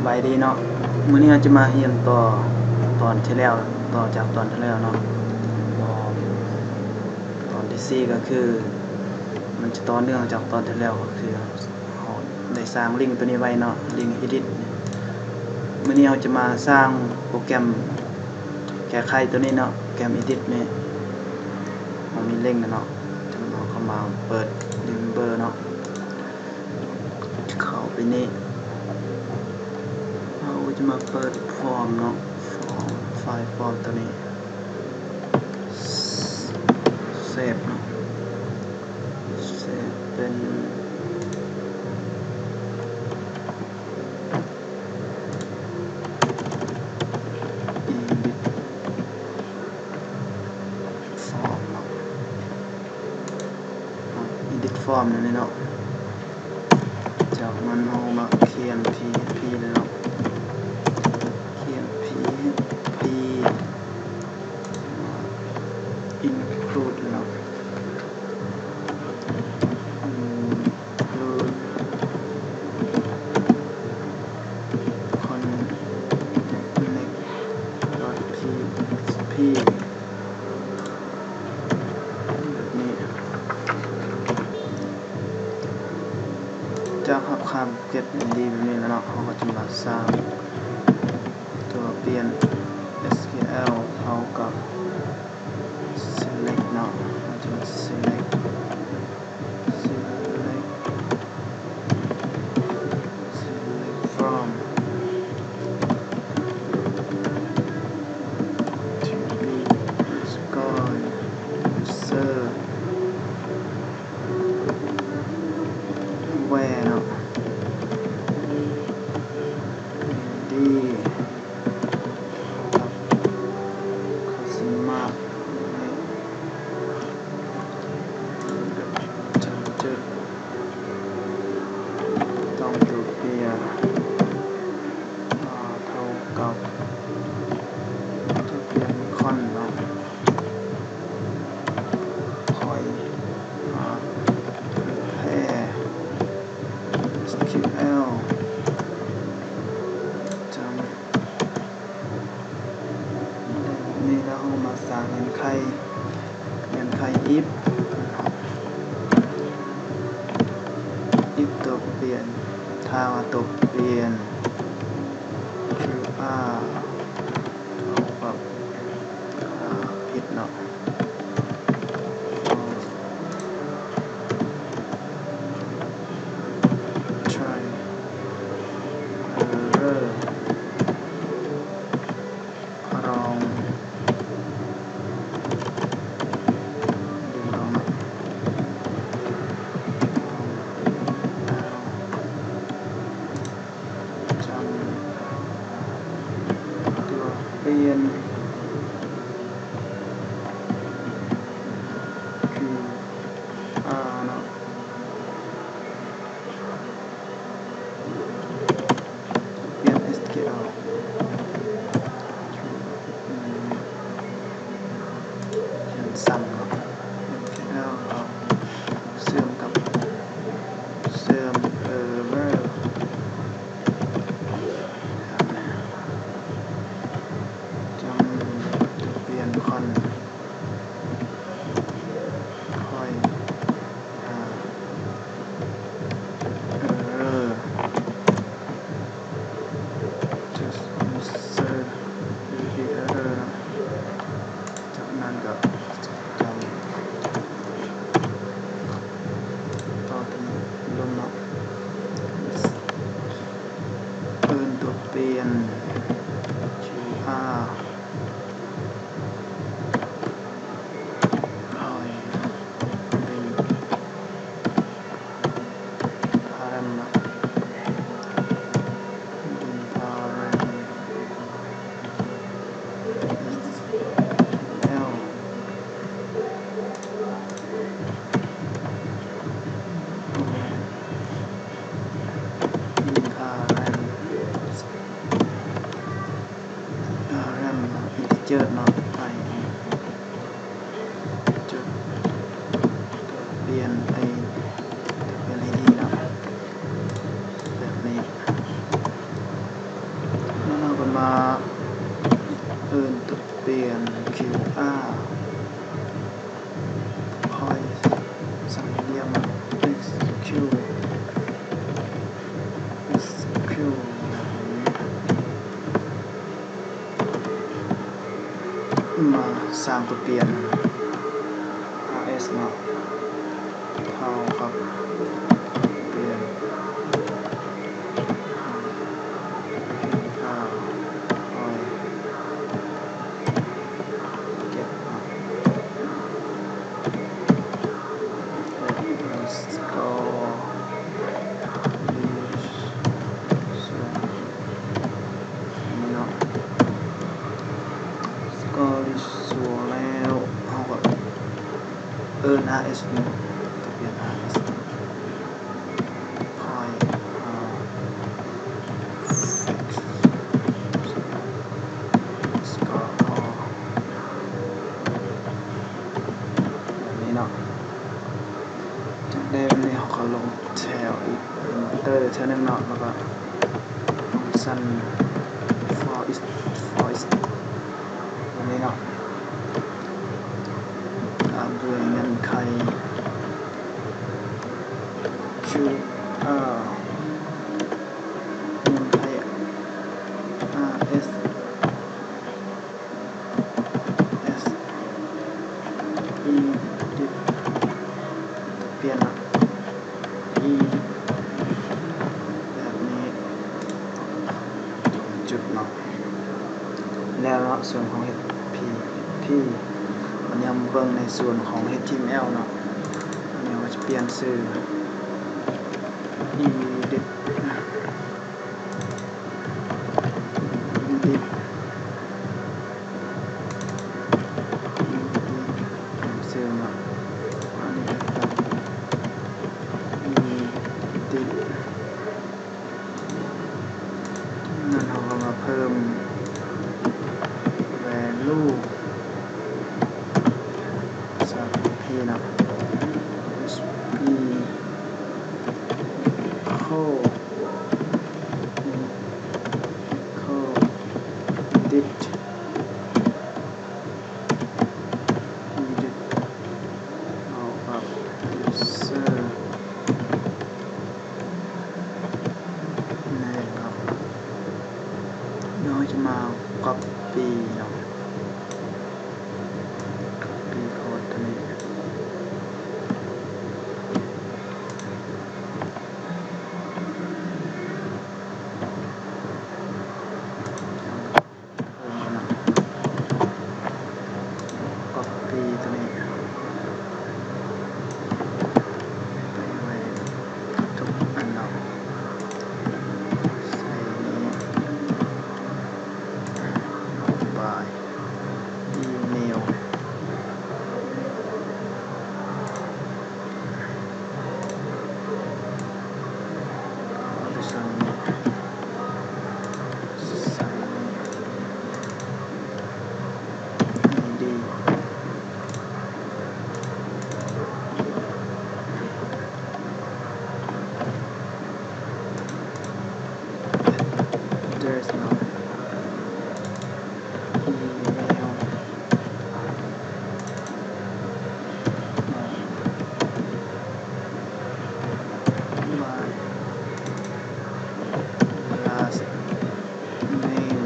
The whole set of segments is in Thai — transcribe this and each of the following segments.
สบายดีเนาะมื้อนี้เราจะมาเรียนต่อตอนที่แล้วต่อจากตอนที่แล้วเนาะตอนที่4ก็คือมันจะต่อเนื่องจากตอนที่แล้วก็คือเราได้สร้างลิงก์ตัวนี้ไว้เนาะลิงก์ edit มื้อนี้เราจะมาสร้างโปรแกรมแก้ไขตัวนี้เนาะโปรแกรม edit นี่มันมีลิงก์เนาะจะเอาเข้ามาเปิด Remember เนาะเข้าไปนี่เราจะมาเปิดฟอร์มเนาะไฟล์ฟอร์มตัวนี้เซฟเนาะเซฟเป็นedit form นี่เนาะจากมันเอามาเขียน PHP เลยเนาะเขียน PHP include เนาะinclude connect.php แบบนี้จากคำเก็บดีแบบนี้แล้วเนาะเขาก็จะมาสร้างตัวเปลี่ยน SQL เท่ากับ select เนาะเราจะมา select from to be score user where เนาะดีต้องตัวเปลี่ยนเท่ากับตัวเปลี่ยนคอนเนาะคอยprepare SQL จำนี่แล้วเรามาสร้างเงื่อนไขifตัวเปลี่ยนถ้าว่าตัวเปลี่ยน true เท่ากับผิดเนาะtry error ลองดูลองจำตัวเปลี่ยนคือเนาะเปลี่ยน SQL เขียนซ้ำเนาะ SQL เอาเสื่อมกับเสื่อม error จำตัวเปลี่ยนคอนคอยerror just insert the error จากนั้นก็จำต่อถึงลงเนาะเพิ่มตัวเปลี่ยน QR คอยเป็นพารัมเนาะเป็นพารัมแล้ว างตัวเปลี่ยน rs เนาะเท่ากับเปลี่ยนrs เนี่ยตัวเปลี่ยน rs คอยสกอร์แบบนี้เนาะจากได้แบบนี้เขาก็ลงแถวอีกเตอร์เท่านึงเนาะแล้วก็ฟังก์ชัน for is แบบนี้เนาะตามด้วยเงื่อนไขชื่อเงื่อนไข rs s e dip เปลี่ยนนะ e แบบนี้จุดเนาะแล้วเนาะส่วนของ p วันนี้มาเบิ่งในส่วนของ html เนาะอันนี้ว่าจะเปลี่ยนชื่อ edit ชื่อเนาะอันนี้ก็ตัด edit นั่นเราก็มาเพิ่ม value จาก p นะ p edit เอาครับ user name ครับเดี๋ยวจะมา copy เนาะ copy code ตัวนี้copy ตัวนี้ไปไว้ทุกอันเนาะใส่นี้ไปอีเมลเอาไปใส่นี้ใส่นี้ id address เนาะ email my last name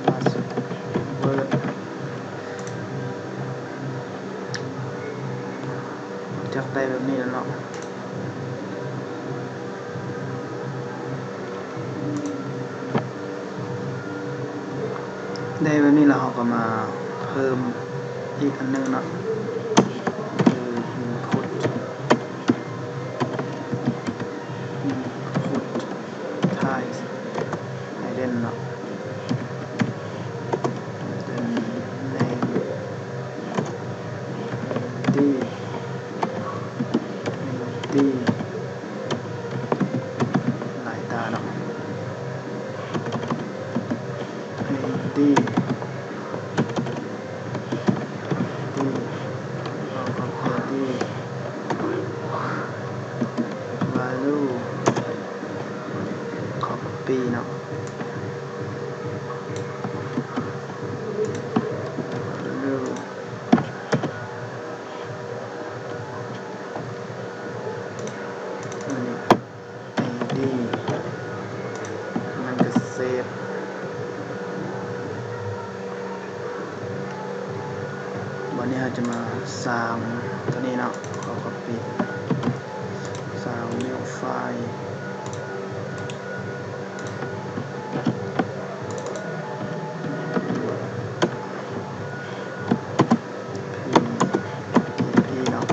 last word จากได้แบบนี้แล้วเนาะได้แบบนี้แล้วเราก็มาเพิ่มอีกอันนึงเนาะคือ input type hidden เนาะ hidden name d หลายตาเนาะ id เอากับ id value copy เนาะ valueอันนี้ id เราจะมาสร้างตัวนี้เนาะขอ copy สร้าง new file พิมพ์ ep เนาะ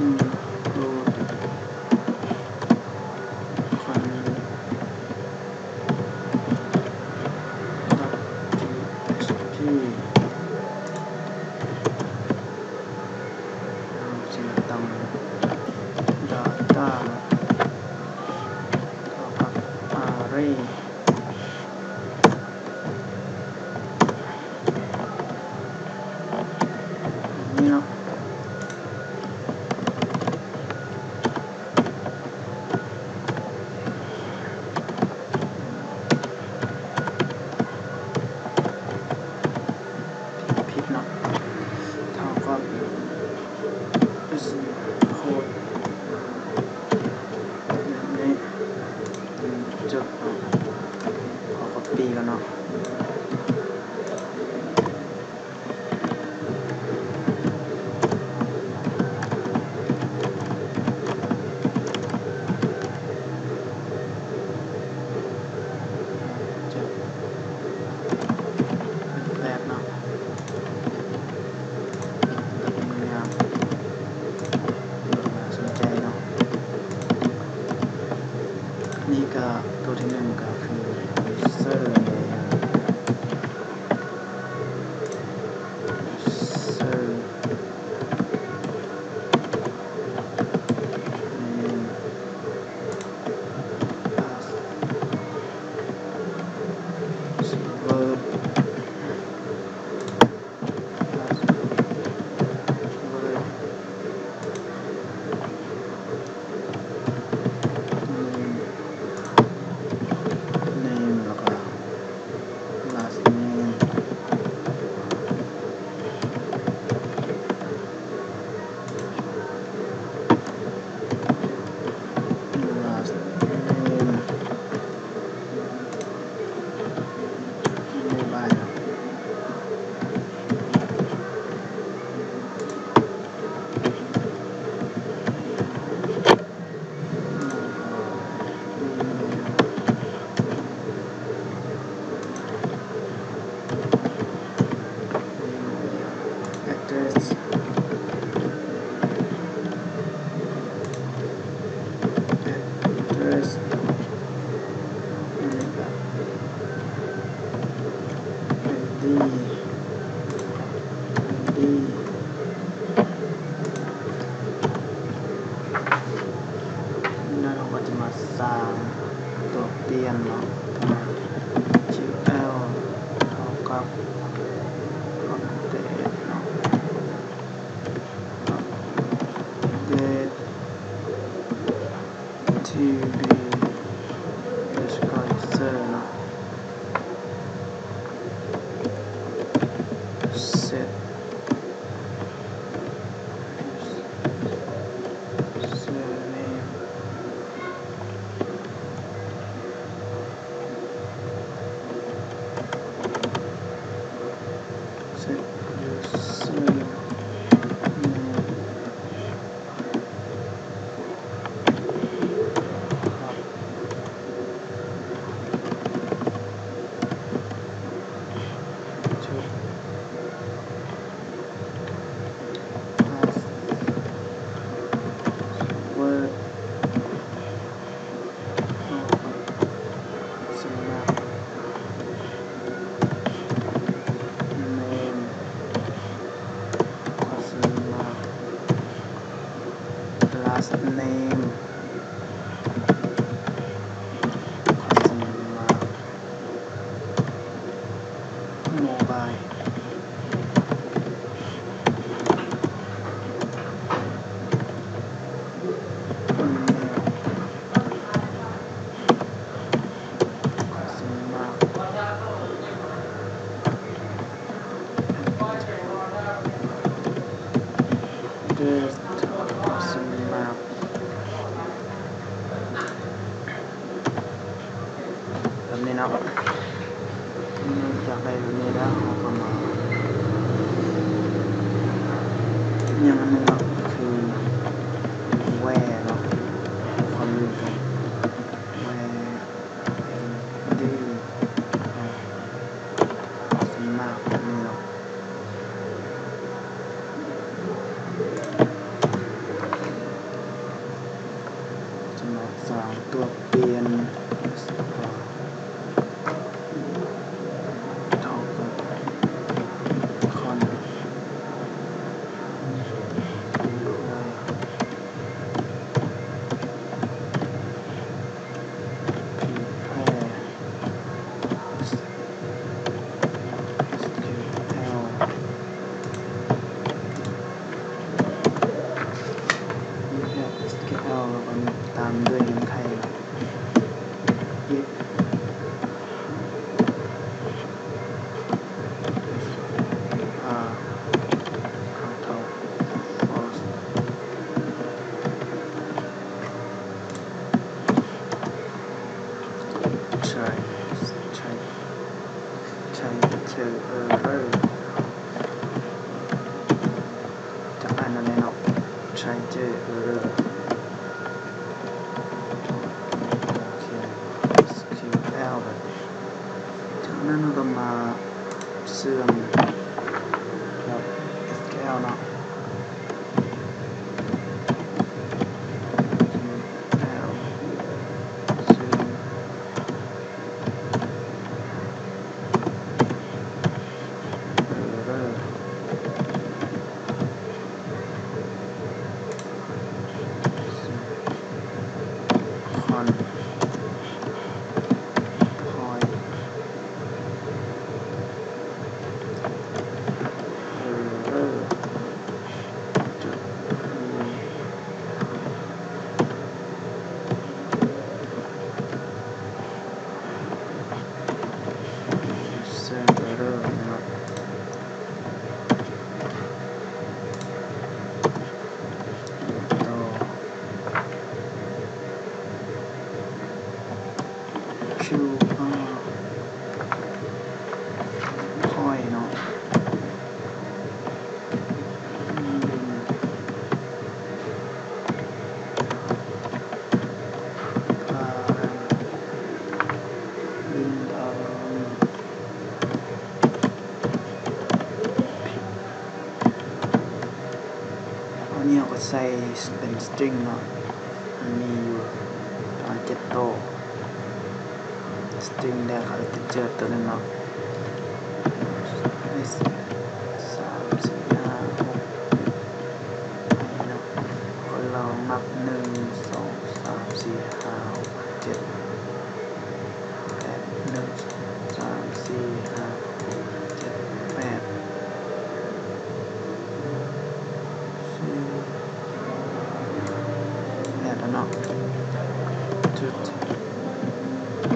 include content.php เราจะตั้ง data เท่ากับ array นี่เนาะผิดเนาะเท่ากับโค้ดแบบนี้จุดเนาะขอ copy กันเนาะ ครับ SQL เนาะแล้วซึ่งคอนคอยจุดเซอร์เรอร์นะครับต่อQR คอยเนาะพาลิงอันนี้เราก็ใส่เป็นสตริงเนาะมันมีอยู่ประมาณ7 โต้สตริงแรกเขาจะเจอตัวนึงเนาะให้3 4 5 6เนาะคนเรานับ1 2 3 4 5 6 7 8 1 2 3 4 5 6 7 8แล้วเนาะจุด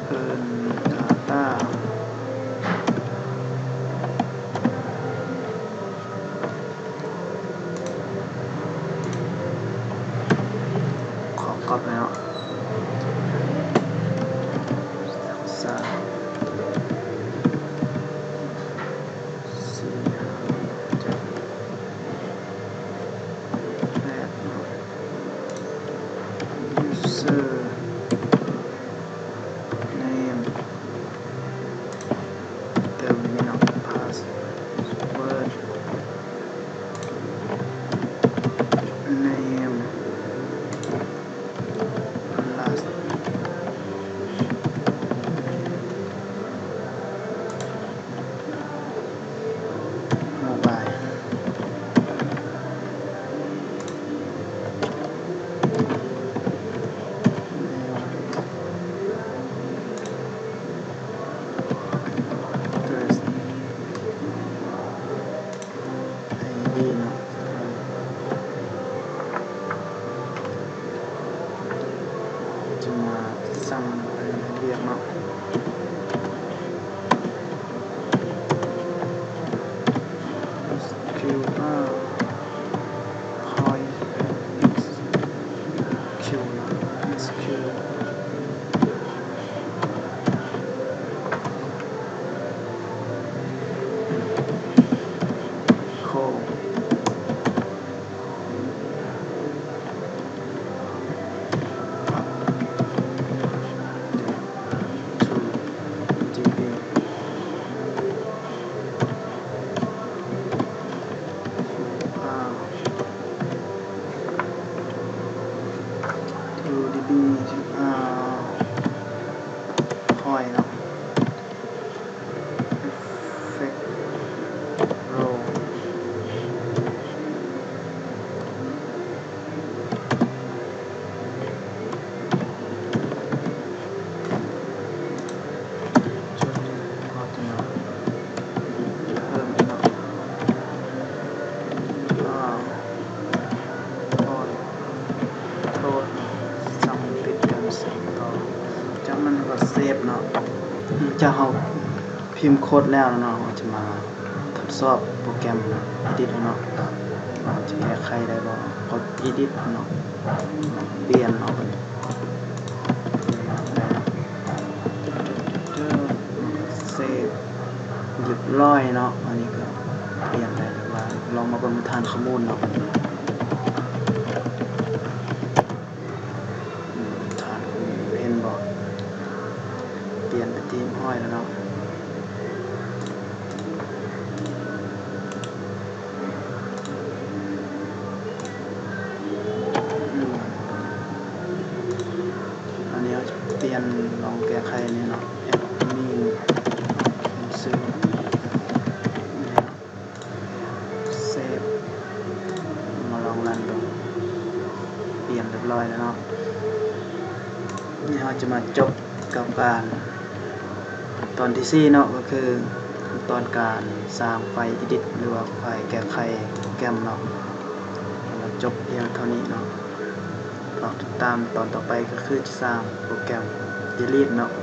เอิน data ขอกรอบเลยเนาะ3 4 5 7 8เนาะ user name เติมนี่เนาะ password name last mobile address ID เนาะจะมาสั่งเรียกเนาะQR คอย Q เนาะ SQ โค to DB to DB คอยเนาะ effect row จุดพอจะเนาะเพิ่มเนาะโทษสั่งปิดการเสียงต่อจากนั้นก็เซฟเนาะจะเอาพิมพ์โค้ดแล้วเนาะจะมาทดสอบโปรแกรม Edit เนาะว่าจะแก้ไขได้บ่กด Edit เนาะเปลี่ยนเนาะเซฟเรียบร้อยเนาะอันนี้ก็เปลี่ยนได้หรือว่าลองมาเบิ่งฐานข้อมูลเนาะฐานข้อมูลเห็นบ่เปลี่ยนเป็นทีมห้อยแล้วเนาะ บร้อยแล้วเนาะนี่เราจะมาจบกับการตอนที่4เนาะก็คือตอนการสร้างไฟล์ edit หรือว่าไฟล์แก้ไขโปรแกรมเนาะเราจบเพียงเท่านี้เนาะเราติดตามตอนต่อไปก็คือจะสร้างโปรแกรม delete เนาะ